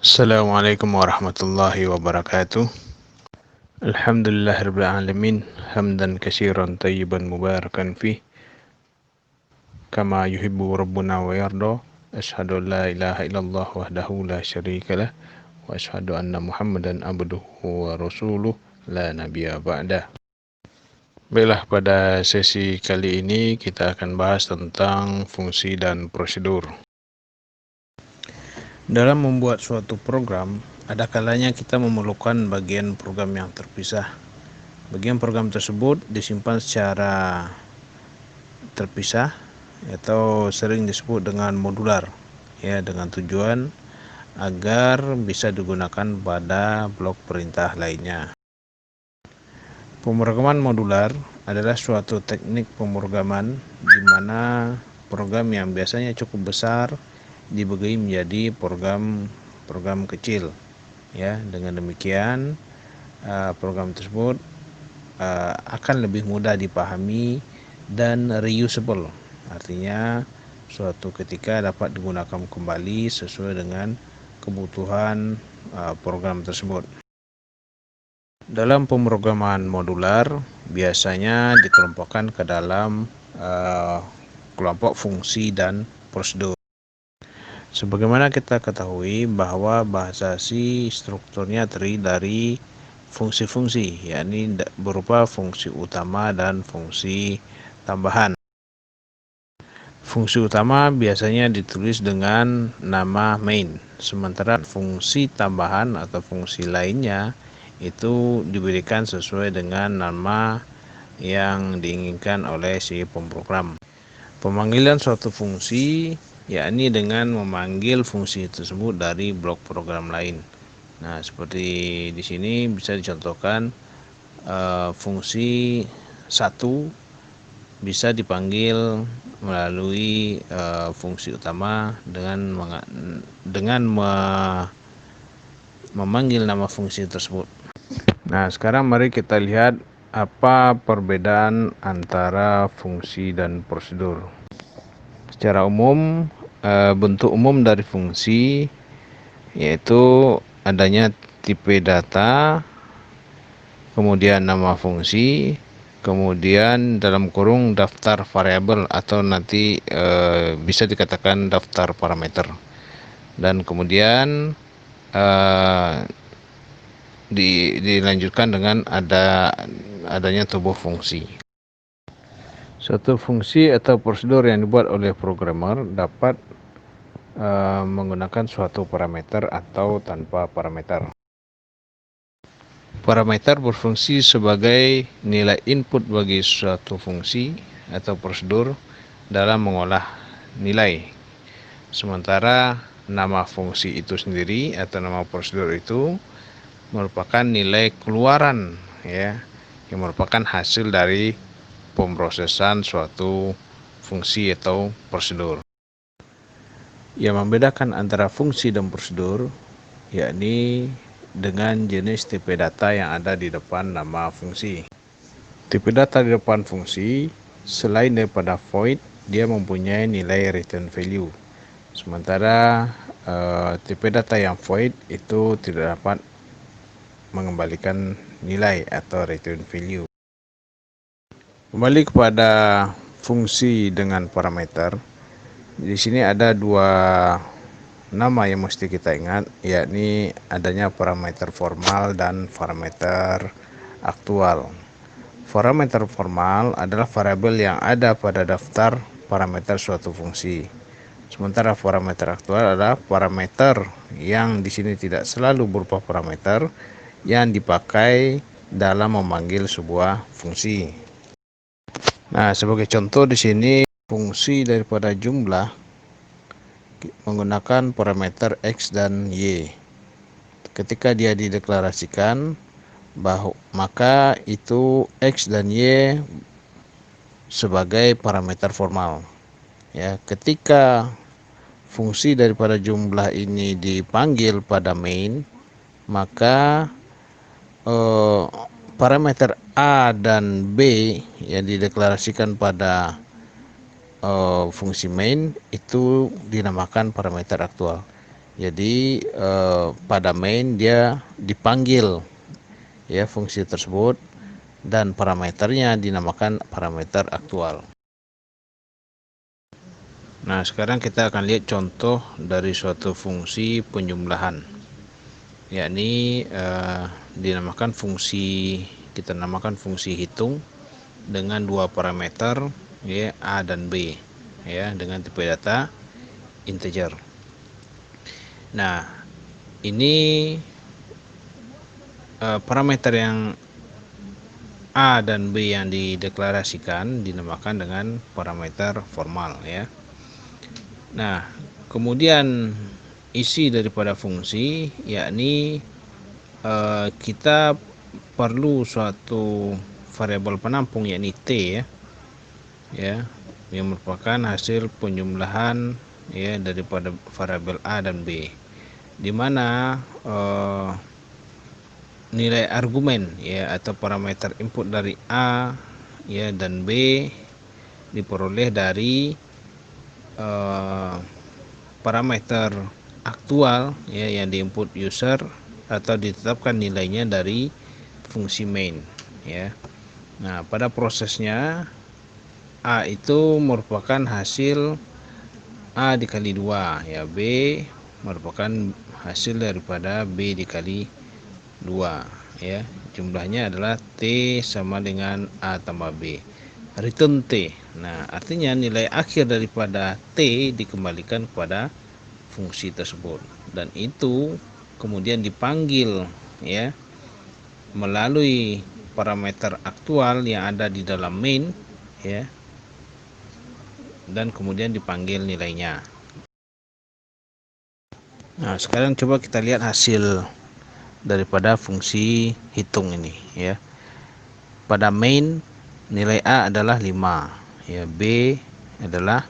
Assalamualaikum warahmatullahi wabarakatuh. Alhamdulillahirabbil alamin, hamdan katsiran tayyiban mubarakan fih, kama yuhibbu rabbuna wa yarda. Asyhadu an la ilaha illallah wahdahu la syarikalah wa asyhadu anna Muhammadan abduhu wa rasuluh la nabiyya ba'dah. Baiklah, pada sesi kali ini kita akan bahas tentang fungsi dan prosedur. Dalam membuat suatu program, ada kalanya kita memerlukan bagian program yang terpisah. Bagian program tersebut disimpan secara terpisah atau sering disebut dengan modular, ya, dengan tujuan agar bisa digunakan pada blok perintah lainnya. Pemrograman modular adalah suatu teknik pemrograman di mana program yang biasanya cukup besar dibagi menjadi program kecil, ya. Dengan demikian program tersebut akan lebih mudah dipahami dan reusable, artinya suatu ketika dapat digunakan kembali sesuai dengan kebutuhan program tersebut. Dalam pemrograman modular biasanya dikelompokkan ke dalam kelompok fungsi dan prosedur. Sebagaimana kita ketahui bahwa bahasa C strukturnya terdiri dari fungsi-fungsi, yakni berupa fungsi utama dan fungsi tambahan. Fungsi utama biasanya ditulis dengan nama main, sementara fungsi tambahan atau fungsi lainnya itu diberikan sesuai dengan nama yang diinginkan oleh si pemrogram. Pemanggilan suatu fungsi yakni dengan memanggil fungsi tersebut dari blok program lain. Nah, seperti di sini bisa dicontohkan fungsi 1 bisa dipanggil melalui fungsi utama dengan memanggil nama fungsi tersebut. Nah, sekarang mari kita lihat apa perbedaan antara fungsi dan prosedur. Secara umum, bentuk umum dari fungsi yaitu adanya tipe data, kemudian nama fungsi, kemudian dalam kurung daftar variabel atau nanti bisa dikatakan daftar parameter, dan kemudian dilanjutkan dengan adanya tubuh fungsi. Suatu fungsi atau prosedur yang dibuat oleh programmer dapat menggunakan suatu parameter atau tanpa parameter. Parameter berfungsi sebagai nilai input bagi suatu fungsi atau prosedur dalam mengolah nilai. Sementara nama fungsi itu sendiri atau nama prosedur itu merupakan nilai keluaran, ya, yang merupakan hasil dari pemrosesan suatu fungsi atau prosedur. Yang membedakan antara fungsi dan prosedur yakni dengan jenis tipe data yang ada di depan nama fungsi. Tipe data di depan fungsi selain daripada void, dia mempunyai nilai return value. Sementara tipe data yang void itu tidak dapat mengembalikan nilai atau return value. Kembali kepada fungsi dengan parameter. Di sini ada dua nama yang mesti kita ingat, yakni adanya parameter formal dan parameter aktual. Parameter formal adalah variabel yang ada pada daftar parameter suatu fungsi. Sementara parameter aktual adalah parameter yang di sini tidak selalu berupa parameter yang dipakai dalam memanggil sebuah fungsi. Nah, sebagai contoh di sini fungsi daripada jumlah menggunakan parameter X dan Y. Ketika dia dideklarasikan, maka itu X dan Y sebagai parameter formal. Ya, ketika fungsi daripada jumlah ini dipanggil pada main, maka parameter A dan B yang dideklarasikan pada fungsi main itu dinamakan parameter aktual. Jadi pada main dia dipanggil ya fungsi tersebut, dan parameternya dinamakan parameter aktual. Nah, sekarang kita akan lihat contoh dari suatu fungsi penjumlahan, yakni dinamakan fungsi, kita namakan fungsi hitung dengan dua parameter ya, A dan B ya, dengan tipe data integer. Nah, ini parameter yang A dan B yang dideklarasikan dinamakan dengan parameter formal ya. Nah, kemudian isi daripada fungsi yakni kita perlu suatu variabel penampung yakni T ya, yang merupakan hasil penjumlahan ya daripada variabel A dan B, di mana nilai argumen ya atau parameter input dari A ya dan B diperoleh dari parameter aktual ya yang diinput user atau ditetapkan nilainya dari fungsi main ya. Nah, pada prosesnya A itu merupakan hasil A dikali 2 ya, B merupakan hasil daripada B dikali 2 ya. Jumlahnya adalah T sama dengan A tambah B. Return T. Nah, artinya nilai akhir daripada T dikembalikan kepada fungsi tersebut, dan itu kemudian dipanggil ya melalui parameter aktual yang ada di dalam main ya, dan kemudian dipanggil nilainya. Nah, sekarang coba kita lihat hasil daripada fungsi hitung ini ya. Pada main nilai A adalah 5 ya, B adalah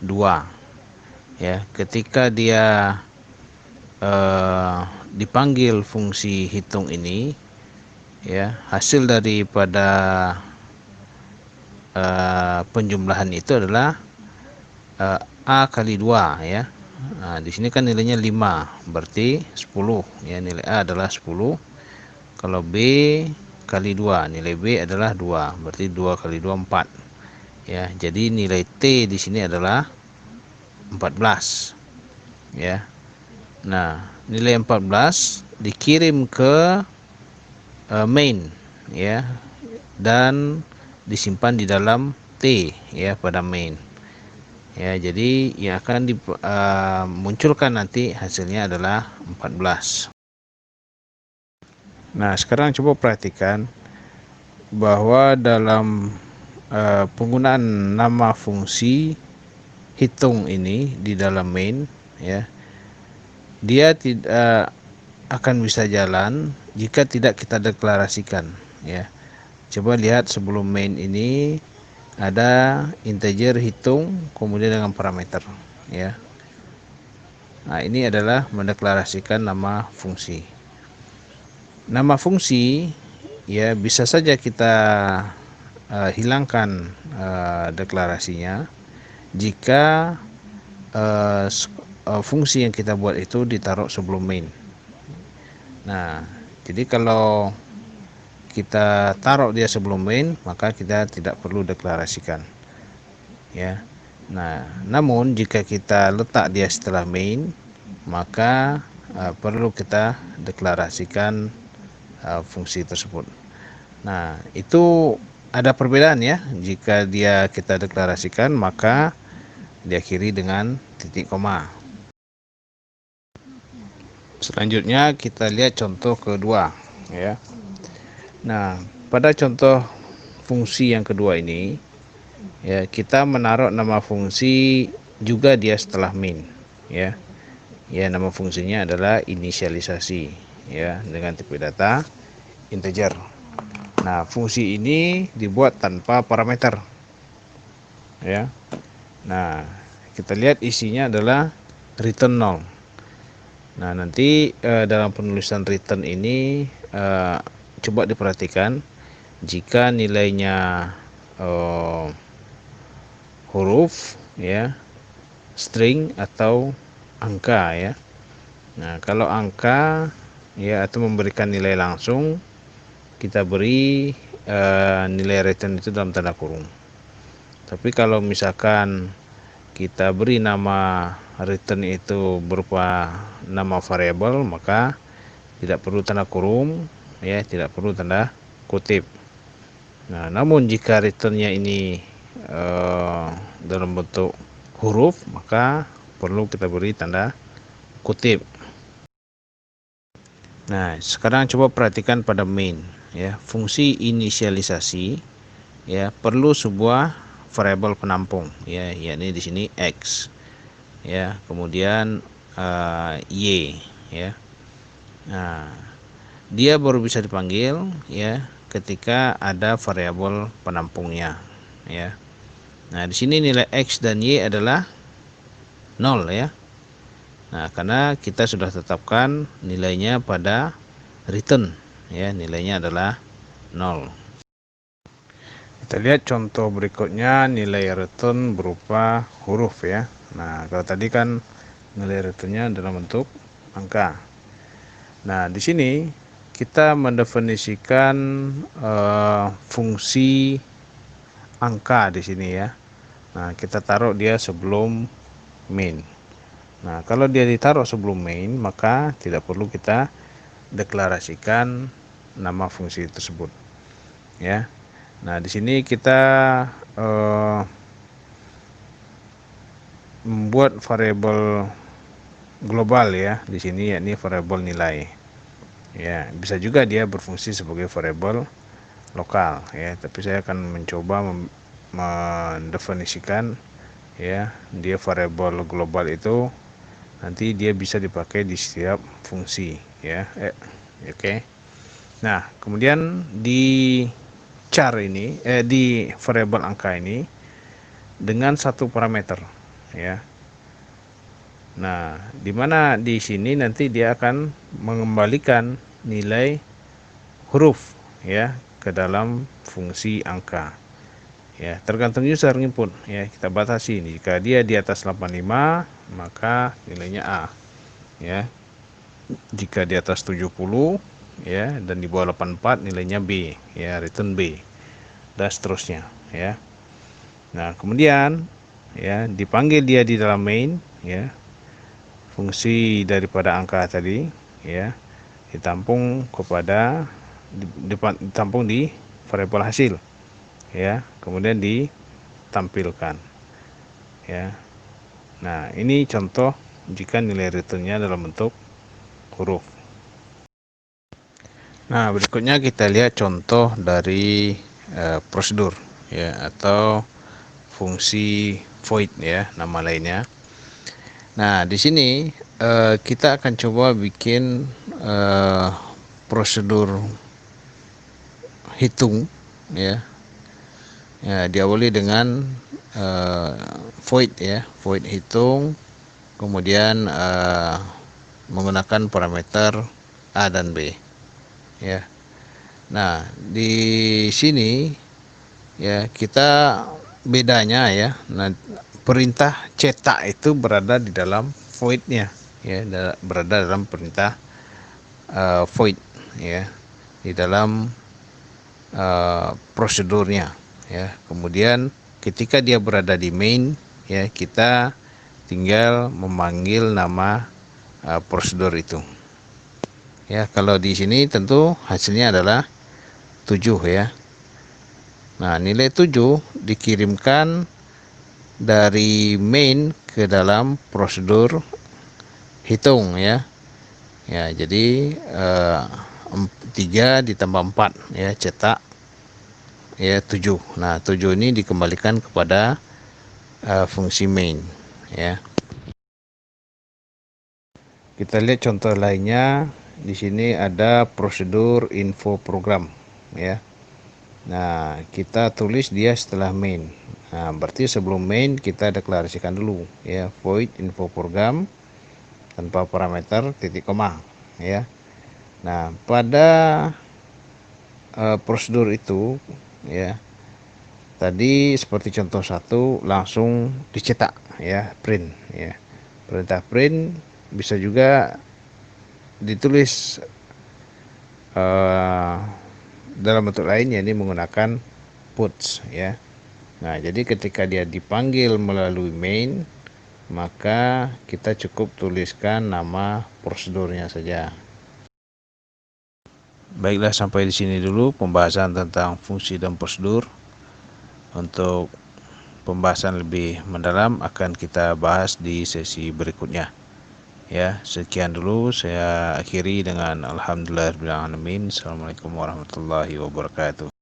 2 ya. Ketika dia dipanggil fungsi hitung ini ya, hasil daripada penjumlahan itu adalah A kali 2 ya. Nah, di sini kan nilainya 5, berarti 10 ya, nilai A adalah 10. Kalau B kali 2, nilai B adalah 2, berarti 2 kali 2 4 ya. Jadi nilai T di sini adalah 14 ya. Nah, nilai 14 dikirim ke main ya, dan disimpan di dalam T ya pada main ya. Jadi yang akan dimunculkan nanti hasilnya adalah 14. Nah, sekarang coba perhatikan bahwa dalam penggunaan nama fungsi hitung ini di dalam main ya, dia tidak akan bisa jalan jika tidak kita deklarasikan ya. Coba lihat, sebelum main ini ada integer hitung kemudian dengan parameter ya. Nah, ini adalah mendeklarasikan nama fungsi. Nama fungsi ya bisa saja kita hilangkan deklarasinya jika fungsi yang kita buat itu ditaruh sebelum main. Nah, jadi kalau kita taruh dia sebelum main, maka kita tidak perlu deklarasikan ya. Nah, namun jika kita letak dia setelah main, maka perlu kita deklarasikan fungsi tersebut. Nah, itu ada perbedaan ya. Jika dia kita deklarasikan, maka diakhiri dengan titik koma. Selanjutnya kita lihat contoh kedua ya. Nah, pada contoh fungsi yang kedua ini ya, kita menaruh nama fungsi juga dia setelah main ya. Ya, nama fungsinya adalah inisialisasi ya, dengan tipe data integer. Nah, fungsi ini dibuat tanpa parameter ya. Nah, kita lihat isinya adalah return 0. Nah, nanti dalam penulisan return ini coba diperhatikan, jika nilainya huruf ya, string atau angka ya. Nah, kalau angka ya atau memberikan nilai langsung, kita beri nilai return itu dalam tanda kurung. Tapi kalau misalkan kita beri nama return itu berupa nama variabel, maka tidak perlu tanda kurung, ya, tidak perlu tanda kutip. Nah, namun jika returnnya ini dalam bentuk huruf, maka perlu kita beri tanda kutip. Nah, sekarang coba perhatikan pada main, ya, fungsi inisialisasi, ya, perlu sebuah variabel penampung, ya, yakni di sini x, ya, kemudian y, ya. Nah, dia baru bisa dipanggil, ya, ketika ada variabel penampungnya, ya. Nah, di sini nilai x dan y adalah 0, ya. Nah, karena kita sudah tetapkan nilainya pada return, ya, nilainya adalah 0. Kita lihat contoh berikutnya, nilai return berupa huruf, ya. Nah, kalau tadi kan nilai returnnya dalam bentuk angka. Nah, di sini kita mendefinisikan fungsi angka di sini, ya. Nah, kita taruh dia sebelum main. Nah, kalau dia ditaruh sebelum main, maka tidak perlu kita deklarasikan nama fungsi tersebut, ya. Nah, di sini kita membuat variabel global, ya, di sini yakni variabel nilai. Ya, bisa juga dia berfungsi sebagai variabel lokal, ya, tapi saya akan mencoba mendefinisikan, ya, dia variabel global itu nanti dia bisa dipakai di setiap fungsi, ya. Oke. Nah, kemudian di char ini, di variabel angka ini dengan satu parameter, ya. Nah, dimana di sini nanti dia akan mengembalikan nilai huruf, ya, ke dalam fungsi angka, ya, tergantung user input, ya. Kita batasi, jika dia di atas 85 maka nilainya A, ya. Jika di atas 70, ya, dan di bawah 84 nilainya B, ya, return B, dan seterusnya, ya. Nah, kemudian, ya, dipanggil dia di dalam main, ya, fungsi daripada angka tadi, ya, ditampung di variabel hasil, ya, kemudian ditampilkan, ya. Nah, ini contoh jika nilai returnnya dalam bentuk huruf. Nah, berikutnya kita lihat contoh dari prosedur, ya, atau fungsi void, ya, nama lainnya. Nah, di sini kita akan coba bikin prosedur hitung, ya. Ya, diawali dengan void, ya, void hitung, kemudian menggunakan parameter A dan B, ya. Nah, di sini, ya, kita bedanya, ya. Nah, perintah cetak itu berada di dalam voidnya, ya, berada dalam perintah void, ya, di dalam prosedurnya, ya. Kemudian ketika dia berada di main, ya, kita tinggal memanggil nama prosedur itu, ya. Kalau di sini tentu hasilnya adalah 7, ya. Nah, nilai 7 dikirimkan dari main ke dalam prosedur hitung, ya. Ya, jadi 3 ditambah 4, ya, cetak, ya, 7. Nah, 7 ini dikembalikan kepada fungsi main, ya. Kita lihat contoh lainnya. Di sini ada prosedur info program, ya. Nah, kita tulis dia setelah main. Nah, berarti sebelum main kita deklarasikan dulu, ya, void info program tanpa parameter titik koma, ya. Nah, pada prosedur itu, ya, tadi seperti contoh 1 langsung dicetak, ya, print, ya. Perintah print bisa juga ditulis dalam bentuk lain, yakni menggunakan puts ya. Nah, jadi ketika dia dipanggil melalui main, maka kita cukup tuliskan nama prosedurnya saja. Baiklah, sampai di sini dulu pembahasan tentang fungsi dan prosedur. Untuk pembahasan lebih mendalam akan kita bahas di sesi berikutnya. Ya, sekian dulu, saya akhiri dengan alhamdulillahirabbil alamin. Assalamualaikum warahmatullahi wabarakatuh.